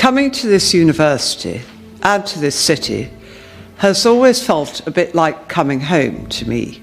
Coming to this university and to this city has always felt a bit like coming home to me.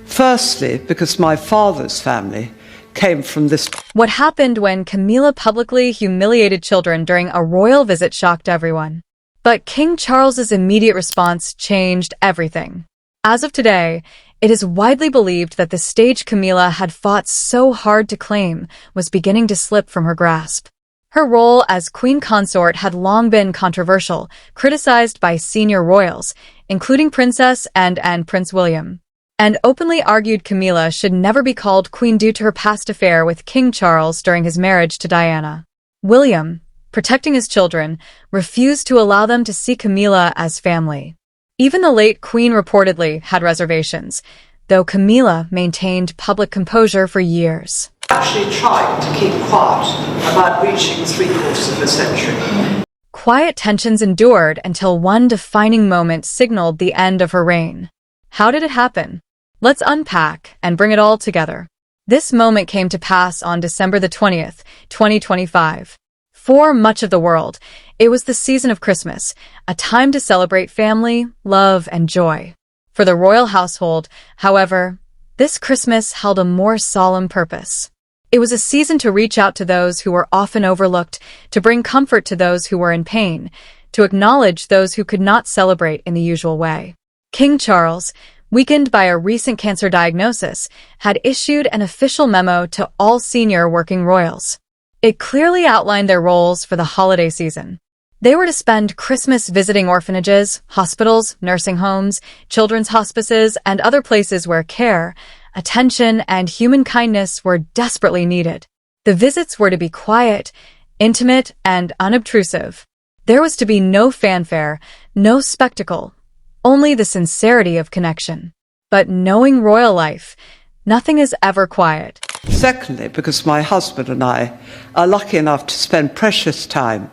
Firstly, because my father's family came from this. What happened when Camilla publicly humiliated children during a royal visit shocked everyone. But King Charles's immediate response changed everything. As of today, it is widely believed that the stage Camilla had fought so hard to claim was beginning to slip from her grasp. Her role as queen consort had long been controversial, criticized by senior royals, including Princess and Prince William, and openly argued Camilla should never be called queen due to her past affair with King Charles during his marriage to Diana. William, protecting his children, refused to allow them to see Camilla as family. Even the late queen reportedly had reservations, though Camilla maintained public composure for years. Actually tried to keep quiet about reaching 3/4 of a century. Quiet tensions endured until one defining moment signaled the end of her reign. How did it happen? Let's unpack and bring it all together. This moment came to pass on December the 20th, 2025. For much of the world, it was the season of Christmas, a time to celebrate family, love, and joy. For the royal household, however, this Christmas held a more solemn purpose. It was a season to reach out to those who were often overlooked, to bring comfort to those who were in pain, to acknowledge those who could not celebrate in the usual way. King Charles, weakened by a recent cancer diagnosis, had issued an official memo to all senior working royals. It clearly outlined their roles for the holiday season. They were to spend Christmas visiting orphanages, hospitals, nursing homes, children's hospices, and other places where care, attention, and human kindness were desperately needed. The visits were to be quiet, intimate, and unobtrusive. There was to be no fanfare, no spectacle, only the sincerity of connection. But knowing royal life, nothing is ever quiet. Secondly, because my husband and I are lucky enough to spend precious time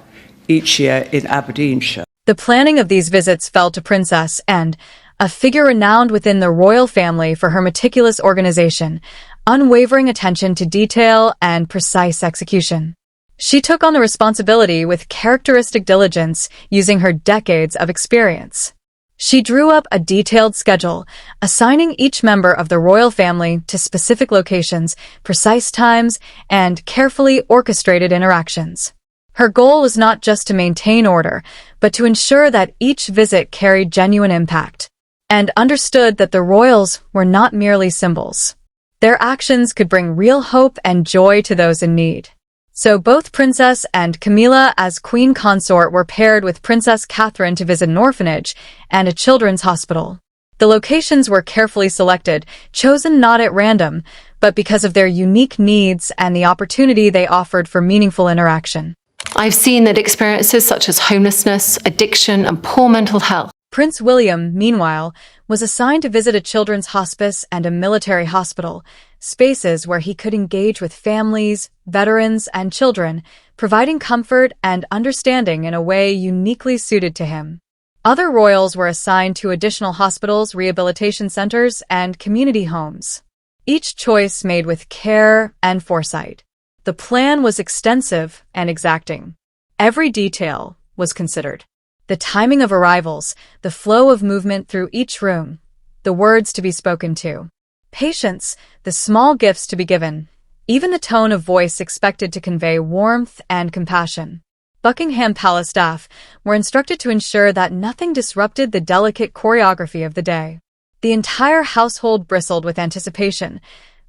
each year in Aberdeenshire. The planning of these visits fell to Princess Anne, a figure renowned within the royal family for her meticulous organization, unwavering attention to detail, and precise execution. She took on the responsibility with characteristic diligence, using her decades of experience. She drew up a detailed schedule, assigning each member of the royal family to specific locations, precise times, and carefully orchestrated interactions. Her goal was not just to maintain order, but to ensure that each visit carried genuine impact, and understood that the royals were not merely symbols. Their actions could bring real hope and joy to those in need. So both Princess and Camilla as queen consort were paired with Princess Catherine to visit an orphanage and a children's hospital. The locations were carefully selected, chosen not at random, but because of their unique needs and the opportunity they offered for meaningful interaction. I've seen that experiences such as homelessness, addiction, and poor mental health. Prince William, meanwhile, was assigned to visit a children's hospice and a military hospital, spaces where he could engage with families, veterans, and children, providing comfort and understanding in a way uniquely suited to him. Other royals were assigned to additional hospitals, rehabilitation centers, and community homes. Each choice made with care and foresight. The plan was extensive and exacting. Every detail was considered. The timing of arrivals, the flow of movement through each room, the words to be spoken to, patience, the small gifts to be given, even the tone of voice expected to convey warmth and compassion. Buckingham Palace staff were instructed to ensure that nothing disrupted the delicate choreography of the day. The entire household bristled with anticipation,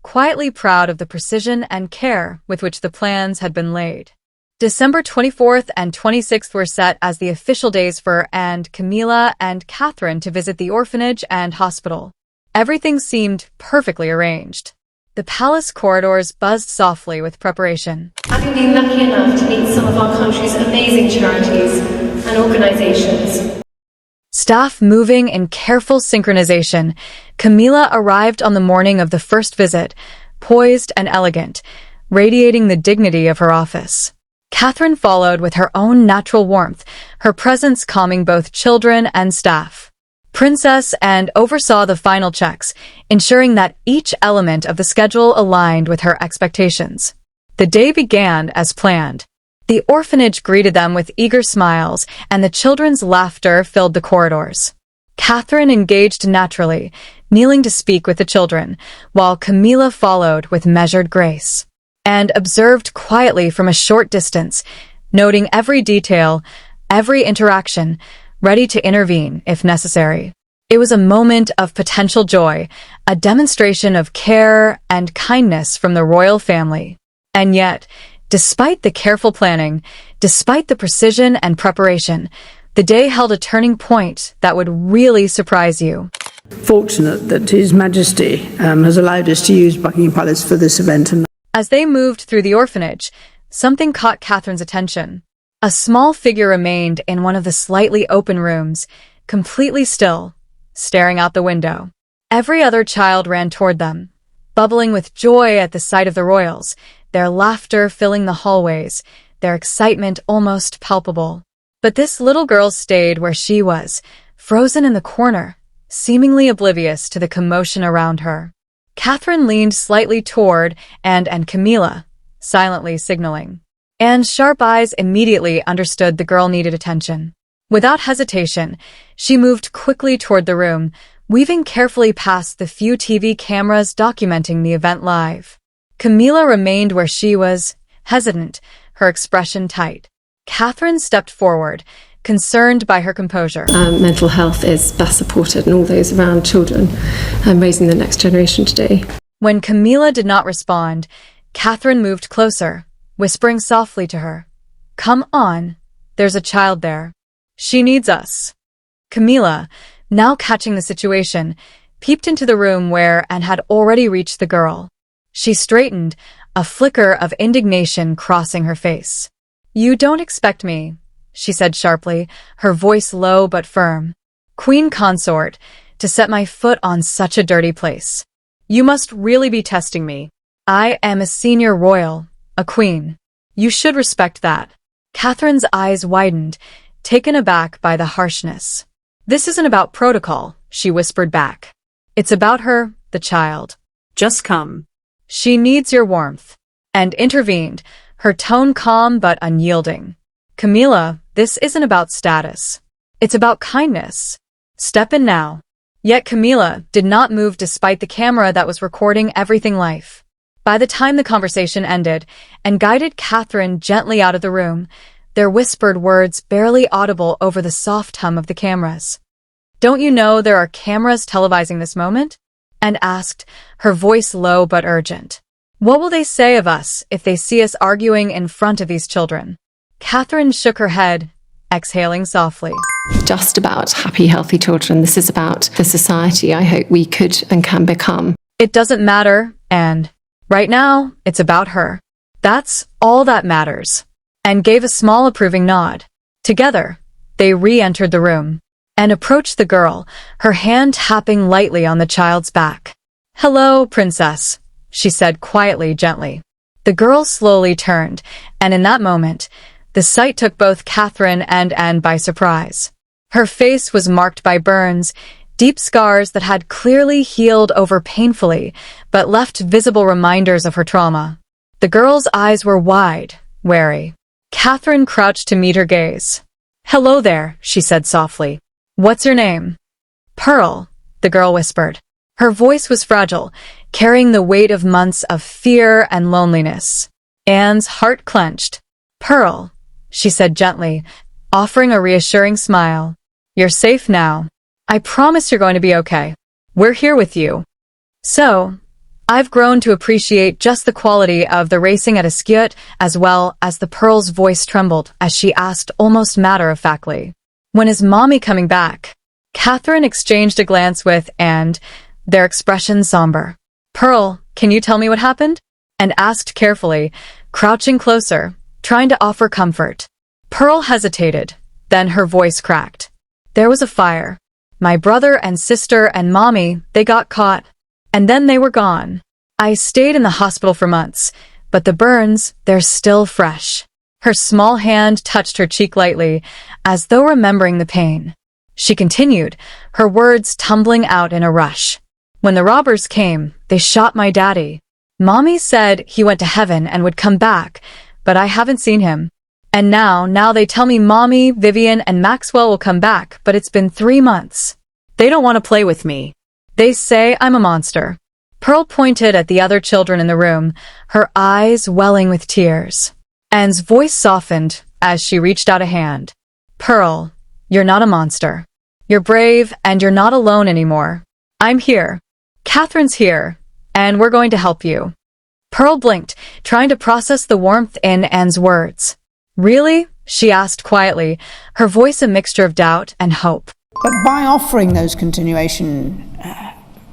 quietly proud of the precision and care with which the plans had been laid. December 24th and 26th were set as the official days for Camilla and Catherine to visit the orphanage and hospital. Everything seemed perfectly arranged. The palace corridors buzzed softly with preparation. Having been lucky enough to meet some of our country's amazing charities and organizations. Staff moving in careful synchronization, Camilla arrived on the morning of the first visit, poised and elegant, radiating the dignity of her office. Catherine followed with her own natural warmth, her presence calming both children and staff. Princess Anne oversaw the final checks, ensuring that each element of the schedule aligned with her expectations. The day began as planned. The orphanage greeted them with eager smiles, and the children's laughter filled the corridors. Catherine engaged naturally, kneeling to speak with the children, while Camilla followed with measured grace, and observed quietly from a short distance, noting every detail, every interaction, ready to intervene if necessary. It was a moment of potential joy, a demonstration of care and kindness from the royal family. And yet, despite the careful planning, despite the precision and preparation, the day held a turning point that would really surprise you. Fortunate that His Majesty has allowed us to use Buckingham Palace for this event. As they moved through the orphanage, something caught Catherine's attention. A small figure remained in one of the slightly open rooms, completely still, staring out the window. Every other child ran toward them, bubbling with joy at the sight of the royals, their laughter filling the hallways, their excitement almost palpable. But this little girl stayed where she was, frozen in the corner, seemingly oblivious to the commotion around her. Catherine leaned slightly toward and Camilla, silently signaling. Anne's sharp eyes immediately understood the girl needed attention. Without hesitation, she moved quickly toward the room, weaving carefully past the few TV cameras documenting the event live. Camilla remained where she was, hesitant, her expression tight. Catherine stepped forward, concerned by her composure. Mental health is best supported and all those around children raising the next generation today. When Camilla did not respond, Catherine moved closer, whispering softly to her, "Come on, there's a child there. She needs us." Camilla, now catching the situation, peeped into the room where Anne had already reached the girl. She straightened, a flicker of indignation crossing her face. "You don't expect me," she said sharply, her voice low but firm. "Queen consort, to set my foot on such a dirty place. You must really be testing me. I am a senior royal, a queen. You should respect that." Catherine's eyes widened, taken aback by the harshness. "This isn't about protocol," she whispered back. "It's about her, the child. Just come. She needs your warmth." And intervened, her tone calm but unyielding. "Camilla, this isn't about status. It's about kindness. Step in now." Yet Camilla did not move despite the camera that was recording everything live. By the time the conversation ended and guided Catherine gently out of the room, their whispered words barely audible over the soft hum of the cameras. "Don't you know there are cameras televising this moment?" Anne asked, her voice low but urgent. "What will they say of us if they see us arguing in front of these children?" Catherine shook her head, exhaling softly. Just about happy, healthy children. This is about the society I hope we could and can become. "It doesn't matter, and right now, it's about her. That's all that matters." And gave a small approving nod. Together, they re-entered the room and approached the girl, her hand tapping lightly on the child's back. "Hello, princess," she said quietly, gently. The girl slowly turned, and in that moment, the sight took both Catherine and Anne by surprise. Her face was marked by burns, deep scars that had clearly healed over painfully, but left visible reminders of her trauma. The girl's eyes were wide, wary. Catherine crouched to meet her gaze. "Hello there," she said softly. "What's your name?" "Pearl," the girl whispered. Her voice was fragile, carrying the weight of months of fear and loneliness. Anne's heart clenched. "Pearl," she said gently, offering a reassuring smile. "You're safe now. I promise you're going to be okay. We're here with you." So, I've grown to appreciate just the quality of the racing at Ascot as well as the Pearl's voice trembled as she asked almost matter-of-factly, "When is Mommy coming back?" Catherine exchanged a glance with Anne, their expression somber. "Pearl, can you tell me what happened?" and asked carefully, crouching closer, trying to offer comfort. Pearl hesitated, then her voice cracked. "There was a fire. My brother and sister and Mommy, they got caught. And then they were gone. I stayed in the hospital for months, but the burns, they're still fresh." Her small hand touched her cheek lightly, as though remembering the pain. She continued, her words tumbling out in a rush. "When the robbers came, they shot my daddy. Mommy said he went to heaven and would come back, but I haven't seen him. And now they tell me Mommy, Vivian, and Maxwell will come back, but it's been 3 months. They don't want to play with me. They say I'm a monster. Pearl pointed at the other children in the room, her eyes welling with tears. Anne's voice softened as she reached out a hand. Pearl, you're not a monster. You're brave, and you're not alone anymore. I'm here. Catherine's here, and we're going to help you. Pearl blinked, trying to process the warmth in Anne's words. Really? She asked quietly, her voice a mixture of doubt and hope. But by offering those continuation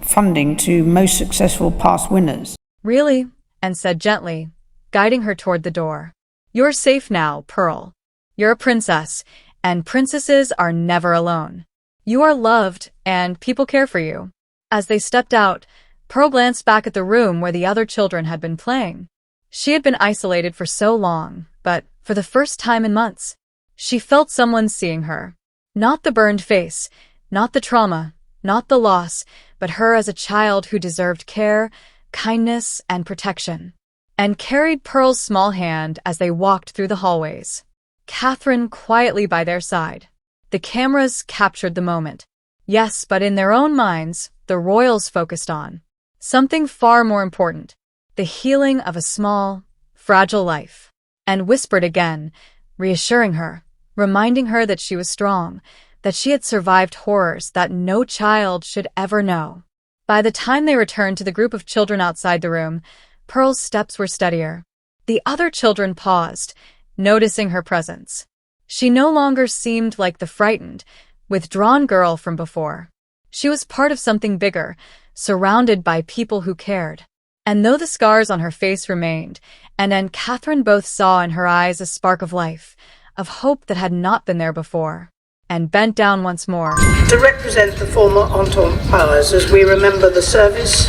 funding to most successful past winners. Really? Anne said gently, guiding her toward the door. You're safe now, Pearl. You're a princess, and princesses are never alone. You are loved, and people care for you. As they stepped out, Pearl glanced back at the room where the other children had been playing. She had been isolated for so long, but for the first time in months, she felt someone seeing her. Not the burned face, not the trauma, not the loss, but her as a child who deserved care, kindness, and protection. And carried Pearl's small hand as they walked through the hallways. Catherine quietly by their side. The cameras captured the moment. Yes, but in their own minds, the royals focused on something far more important, the healing of a small, fragile life. And whispered again, reassuring her, reminding her that she was strong, that she had survived horrors that no child should ever know. By the time they returned to the group of children outside the room, Pearl's steps were steadier. The other children paused, noticing her presence. She no longer seemed like the frightened, withdrawn girl from before. She was part of something bigger, surrounded by people who cared. And though the scars on her face remained, Anne and Catherine both saw in her eyes a spark of life, of hope that had not been there before. And bent down once more. To represent the former Entente powers as we remember the service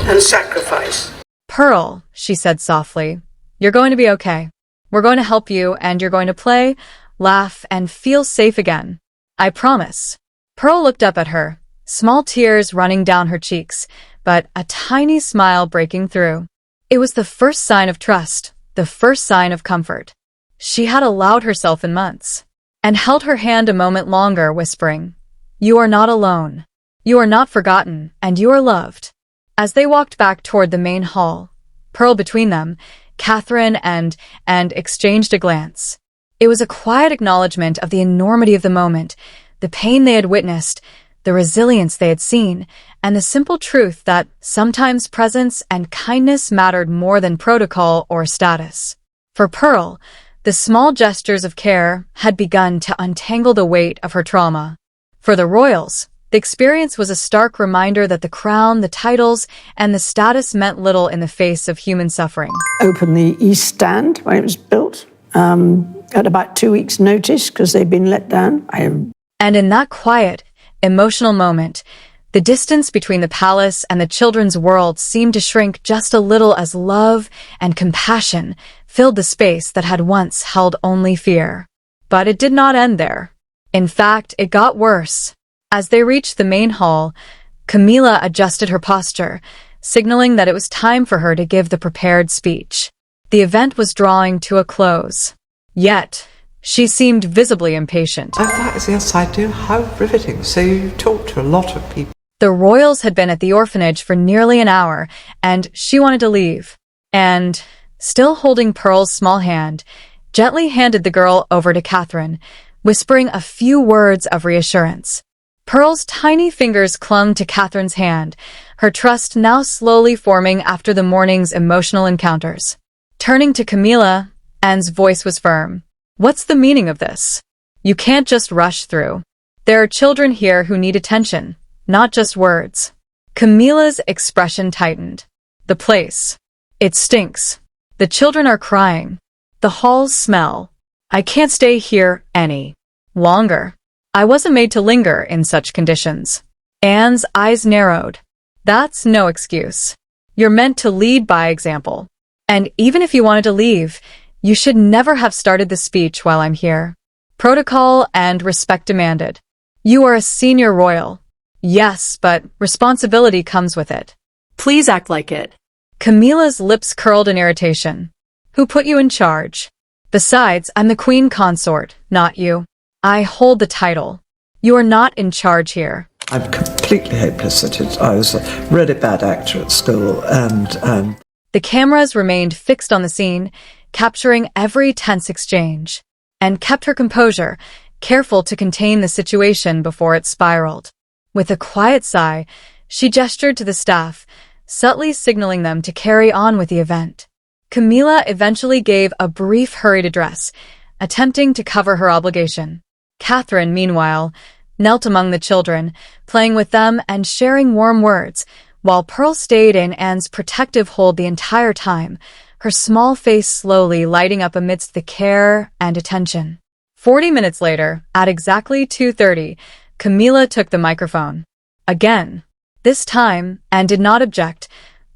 and sacrifice. Pearl, she said softly, you're going to be okay. We're going to help you, and you're going to play, laugh, and feel safe again. I promise. Pearl looked up at her, small tears running down her cheeks, but a tiny smile breaking through. It was the first sign of trust, the first sign of comfort. She had allowed herself in months, and held her hand a moment longer, whispering, You are not alone. You are not forgotten, and you are loved. As they walked back toward the main hall, Pearl between them, Catherine and exchanged a glance. It was a quiet acknowledgement of the enormity of the moment, the pain they had witnessed, the resilience they had seen, and the simple truth that sometimes presence and kindness mattered more than protocol or status. For Pearl, the small gestures of care had begun to untangle the weight of her trauma. For the royals, the experience was a stark reminder that the crown, the titles, and the status meant little in the face of human suffering. Opened the East Stand when it was built at about 2 weeks' notice because they'd been let down. And in that quiet, emotional moment, the distance between the palace and the children's world seemed to shrink just a little as love and compassion filled the space that had once held only fear. But it did not end there. In fact, it got worse. As they reached the main hall, Camilla adjusted her posture, signaling that it was time for her to give the prepared speech. The event was drawing to a close. Yet, she seemed visibly impatient. Oh, that is, yes, I do. How riveting. So you talked to a lot of people. The royals had been at the orphanage for nearly an hour, and she wanted to leave. And, still holding Pearl's small hand, gently handed the girl over to Catherine, whispering a few words of reassurance. Pearl's tiny fingers clung to Catherine's hand, her trust now slowly forming after the morning's emotional encounters. Turning to Camilla, Anne's voice was firm. What's the meaning of this? You can't just rush through. There are children here who need attention, not just words. Camilla's expression tightened. The place. It stinks. The children are crying. The halls smell. I can't stay here any longer. I wasn't made to linger in such conditions. Anne's eyes narrowed. That's no excuse. You're meant to lead by example. And even if you wanted to leave, you should never have started the speech while I'm here. Protocol and respect demanded. You are a senior royal. Yes, but responsibility comes with it. Please act like it. Camilla's lips curled in irritation. Who put you in charge? Besides, I'm the queen consort, not you. I hold the title. You are not in charge here. I'm completely hopeless at it. I was a really bad actor at school, and The cameras remained fixed on the scene, capturing every tense exchange, and kept her composure, careful to contain the situation before it spiraled. With a quiet sigh, she gestured to the staff, subtly signaling them to carry on with the event. Camilla eventually gave a brief, hurried address, attempting to cover her obligation. Catherine, meanwhile, knelt among the children, playing with them and sharing warm words, while Pearl stayed in Anne's protective hold the entire time, her small face slowly lighting up amidst the care and attention. 40 minutes later, at exactly 2:30, Camilla took the microphone. Again, this time, Anne did not object,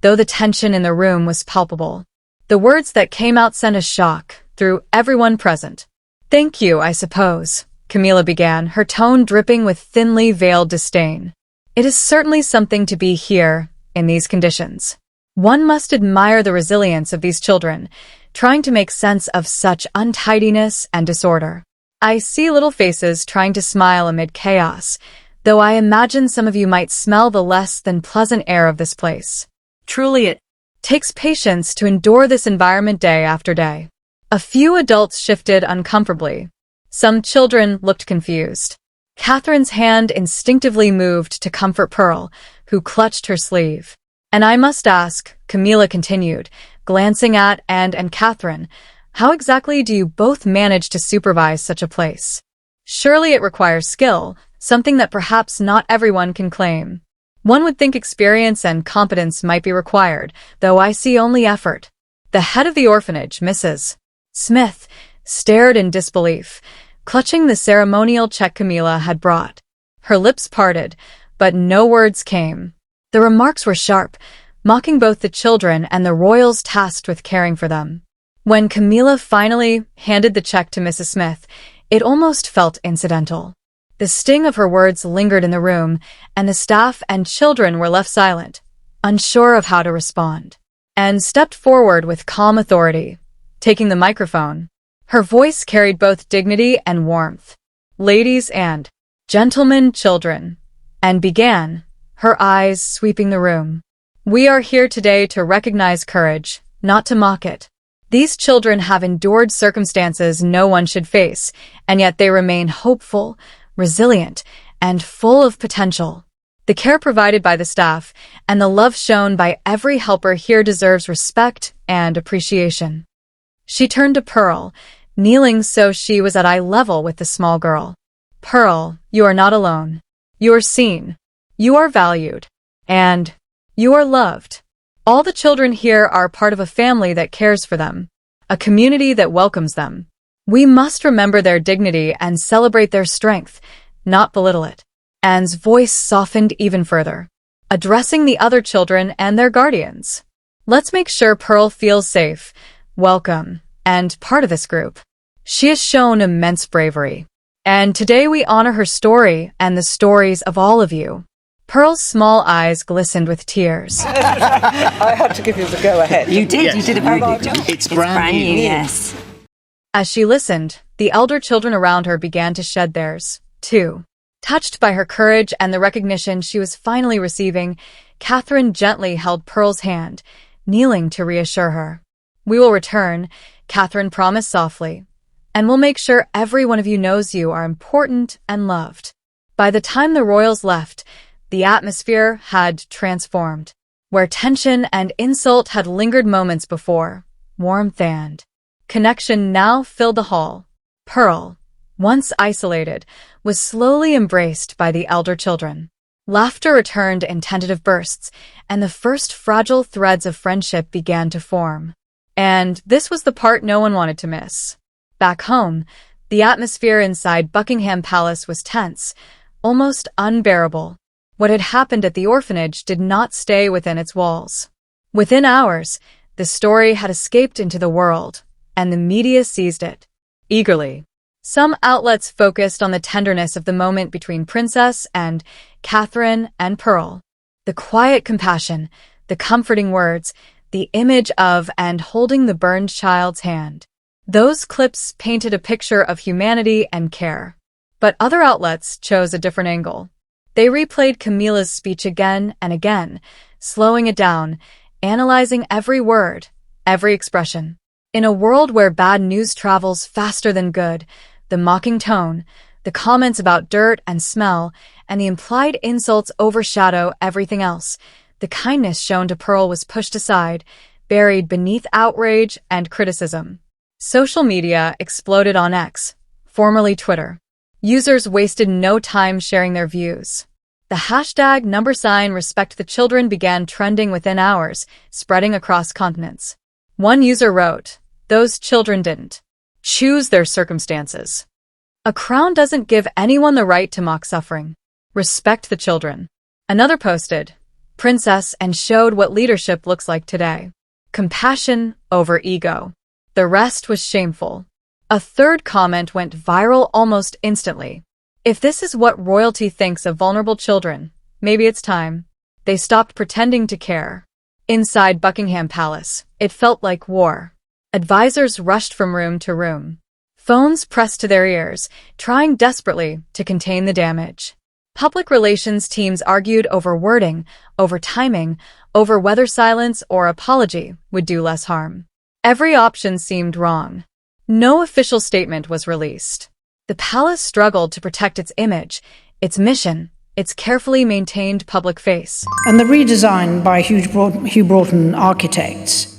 though the tension in the room was palpable. The words that came out sent a shock through everyone present. "Thank you, I suppose," Camilla began, her tone dripping with thinly veiled disdain. "It is certainly something to be here, in these conditions. One must admire the resilience of these children, trying to make sense of such untidiness and disorder. I see little faces trying to smile amid chaos, though I imagine some of you might smell the less than pleasant air of this place. Truly, it takes patience to endure this environment day after day." A few adults shifted uncomfortably. Some children looked confused. Catherine's hand instinctively moved to comfort Pearl, who clutched her sleeve. "And I must ask," Camilla continued, glancing at Anne and Catherine, "how exactly do you both manage to supervise such a place? Surely it requires skill, something that perhaps not everyone can claim. One would think experience and competence might be required, though I see only effort." The head of the orphanage, Mrs. Smith, stared in disbelief, clutching the ceremonial check Camilla had brought. Her lips parted, but no words came. The remarks were sharp, mocking both the children and the royals tasked with caring for them. When Camilla finally handed the check to Mrs. Smith, it almost felt incidental. The sting of her words lingered in the room, and the staff and children were left silent, unsure of how to respond. Anne stepped forward with calm authority, taking the microphone. Her voice carried both dignity and warmth. "Ladies and gentlemen, children," and began, her eyes sweeping the room. "We are here today to recognize courage, not to mock it. These children have endured circumstances no one should face, and yet they remain hopeful, resilient, and full of potential. The care provided by the staff and the love shown by every helper here deserves respect and appreciation." She turned to Pearl, kneeling so she was at eye level with the small girl. "Pearl, you are not alone. You are seen. You are valued. And you are loved. All the children here are part of a family that cares for them, a community that welcomes them. We must remember their dignity and celebrate their strength, not belittle it." Anne's voice softened even further, addressing the other children and their guardians. "Let's make sure Pearl feels safe, welcome, and part of this group. She has shown immense bravery, and today we honor her story and the stories of all of you." Pearl's small eyes glistened with tears. I had to give you the go-ahead. You did. You did a very good job. It's brand new. Yes. As she listened, the elder children around her began to shed theirs, too. Touched by her courage and the recognition she was finally receiving, Catherine gently held Pearl's hand, kneeling to reassure her. "We will return," Catherine promised softly, "and we'll make sure every one of you knows you are important and loved." By the time the royals left, the atmosphere had transformed. Where tension and insult had lingered moments before, warmth and connection now filled the hall. Pearl, once isolated, was slowly embraced by the elder children. Laughter returned in tentative bursts, and the first fragile threads of friendship began to form. And this was the part no one wanted to miss. Back home, the atmosphere inside Buckingham Palace was tense, almost unbearable. What had happened at the orphanage did not stay within its walls. Within hours, the story had escaped into the world, and the media seized it eagerly. Some outlets focused on the tenderness of the moment between Princess and Catherine and Pearl. The quiet compassion, the comforting words, the image of and holding the burned child's hand. Those clips painted a picture of humanity and care. But other outlets chose a different angle. They replayed Camilla's speech again and again, slowing it down, analyzing every word, every expression. In a world where bad news travels faster than good, the mocking tone, the comments about dirt and smell, and the implied insults overshadow everything else. The kindness shown to Pearl was pushed aside, buried beneath outrage and criticism. Social media exploded on X, formerly Twitter. Users wasted no time sharing their views. The hashtag #RespectTheChildren began trending within hours, spreading across continents. One user wrote, "Those children didn't choose their circumstances. A crown doesn't give anyone the right to mock suffering. Respect the children." Another posted, "Princess," and showed what leadership looks like today. Compassion over ego. The rest was shameful. A third comment went viral almost instantly. "If this is what royalty thinks of vulnerable children, maybe it's time they stopped pretending to care." Inside Buckingham Palace, it felt like war. Advisors rushed from room to room. Phones pressed to their ears, trying desperately to contain the damage. Public relations teams argued over wording, over timing, over whether silence or apology would do less harm. Every option seemed wrong. No official statement was released. The palace struggled to protect its image, its mission, its carefully maintained public face. And the redesign by Hugh Broughton architects.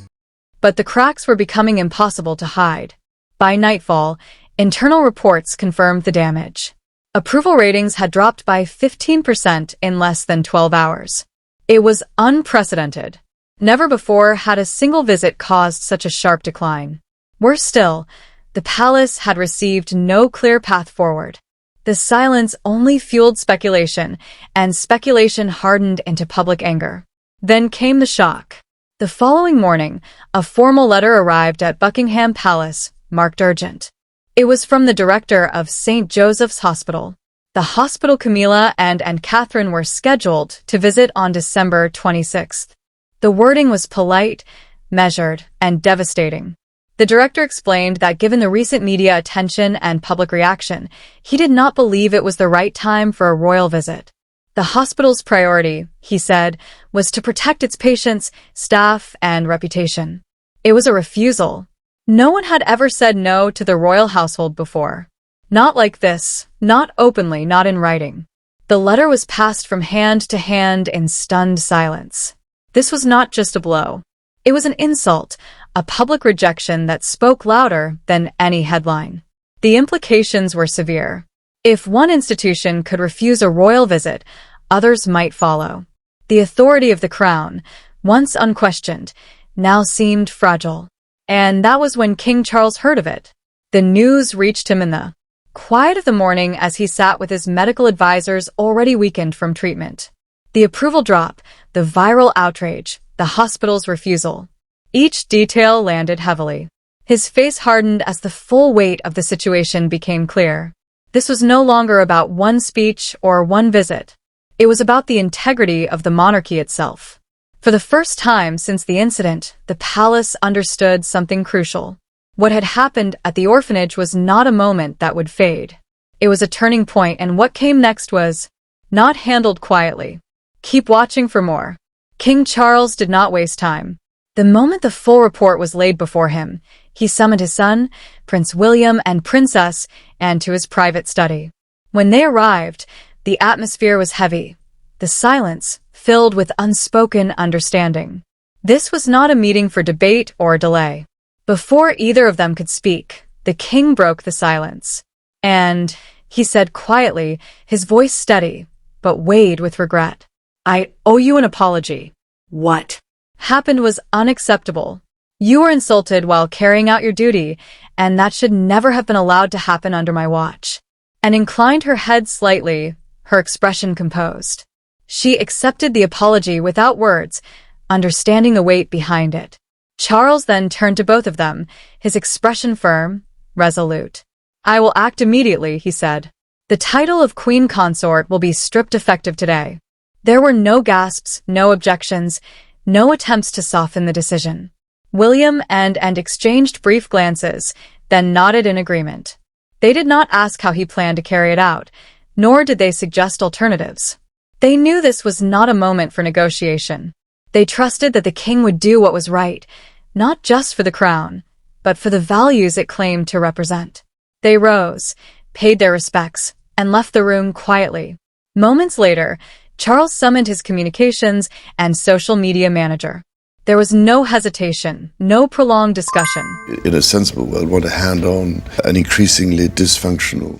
But the cracks were becoming impossible to hide. By nightfall, internal reports confirmed the damage. Approval ratings had dropped by 15% in less than 12 hours. It was unprecedented. Never before had a single visit caused such a sharp decline. Worse still, the palace had received no clear path forward. The silence only fueled speculation, and speculation hardened into public anger. Then came the shock. The following morning, a formal letter arrived at Buckingham Palace, marked urgent. It was from the director of St. Joseph's Hospital. The hospital Camilla and Catherine were scheduled to visit on December 26th. The wording was polite, measured, and devastating. The director explained that given the recent media attention and public reaction, he did not believe it was the right time for a royal visit. The hospital's priority, he said, was to protect its patients, staff, and reputation. It was a refusal. No one had ever said no to the royal household before. Not like this, not openly, not in writing. The letter was passed from hand to hand in stunned silence. This was not just a blow. It was an insult, a public rejection that spoke louder than any headline. The implications were severe. If one institution could refuse a royal visit, others might follow. The authority of the crown, once unquestioned, now seemed fragile. And that was when King Charles heard of it. The news reached him in the quiet of the morning as he sat with his medical advisors already weakened from treatment. The approval drop, the viral outrage, the hospital's refusal. Each detail landed heavily. His face hardened as the full weight of the situation became clear. This was no longer about one speech or one visit. It was about the integrity of the monarchy itself. For the first time since the incident, the palace understood something crucial. What had happened at the orphanage was not a moment that would fade. It was a turning point, and what came next was not handled quietly. Keep watching for more. King Charles did not waste time. The moment the full report was laid before him, he summoned his son, Prince William and Princess, and to his private study. When they arrived, the atmosphere was heavy, the silence filled with unspoken understanding. This was not a meeting for debate or delay. Before either of them could speak, the king broke the silence. And, he said quietly, his voice steady, but weighed with regret, "I owe you an apology. What happened was unacceptable. You were insulted while carrying out your duty, and that should never have been allowed to happen under my watch." And inclined her head slightly, her expression composed. She accepted the apology without words, understanding the weight behind it. Charles then turned to both of them, his expression firm, resolute. "I will act immediately," he said. "The title of Queen Consort will be stripped effective today." There were no gasps, no objections, no attempts to soften the decision. William and exchanged brief glances, then nodded in agreement. They did not ask how he planned to carry it out, nor did they suggest alternatives. They knew this was not a moment for negotiation. They trusted that the king would do what was right, not just for the crown, but for the values it claimed to represent. They rose, paid their respects, and left the room quietly. Moments later, Charles summoned his communications and social media manager. There was no hesitation, no prolonged discussion. In a sensible world, want to hand on an increasingly dysfunctional.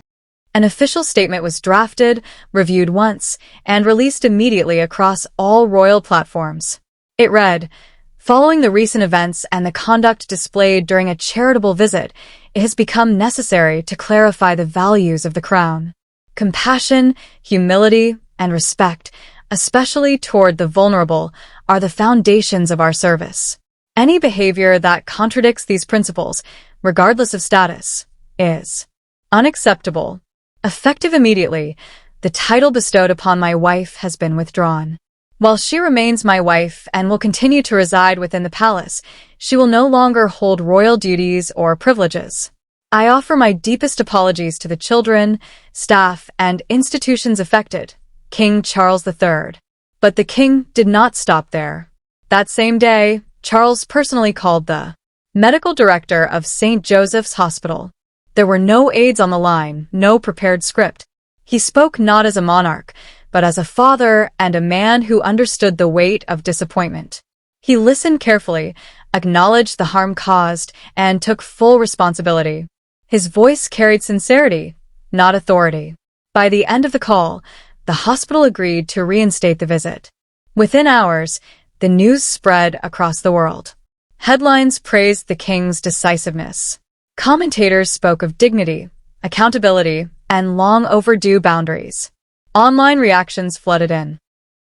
An official statement was drafted, reviewed once, and released immediately across all royal platforms. It read, "Following the recent events and the conduct displayed during a charitable visit, it has become necessary to clarify the values of the crown. Compassion, humility, and respect, especially toward the vulnerable, are the foundations of our service. Any behavior that contradicts these principles, regardless of status, is unacceptable. Effective immediately, the title bestowed upon my wife has been withdrawn. While she remains my wife and will continue to reside within the palace, she will no longer hold royal duties or privileges. I offer my deepest apologies to the children, staff, and institutions affected, King Charles III." But the king did not stop there. That same day, Charles personally called the medical director of St. Joseph's Hospital. There were no aides on the line, no prepared script. He spoke not as a monarch, but as a father and a man who understood the weight of disappointment. He listened carefully, acknowledged the harm caused, and took full responsibility. His voice carried sincerity, not authority. By the end of the call, the hospital agreed to reinstate the visit. Within hours, the news spread across the world. Headlines praised the king's decisiveness. Commentators spoke of dignity, accountability, and long overdue boundaries. Online reactions flooded in.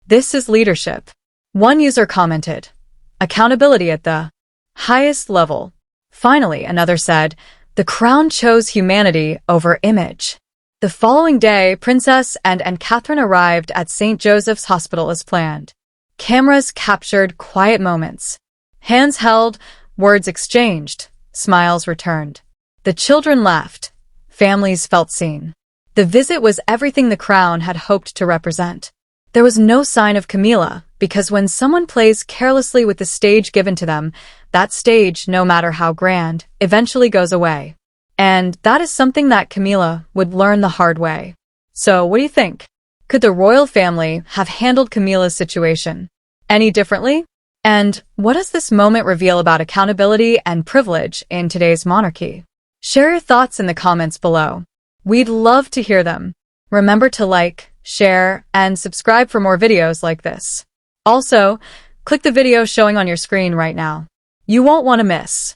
"This is leadership." One user commented, "Accountability at the highest level." Finally, another said, "The crown chose humanity over image." The following day, Princess and Catherine arrived at St. Joseph's Hospital as planned. Cameras captured quiet moments. Hands held, words exchanged, smiles returned. The children laughed. Families felt seen. The visit was everything the crown had hoped to represent. There was no sign of Camilla, because when someone plays carelessly with the stage given to them, that stage, no matter how grand, eventually goes away. And that is something that Camilla would learn the hard way. So, what do you think? Could the royal family have handled Camilla's situation any differently? And what does this moment reveal about accountability and privilege in today's monarchy? Share your thoughts in the comments below. We'd love to hear them. Remember to like, share, and subscribe for more videos like this. Also, click the video showing on your screen right now. You won't want to miss.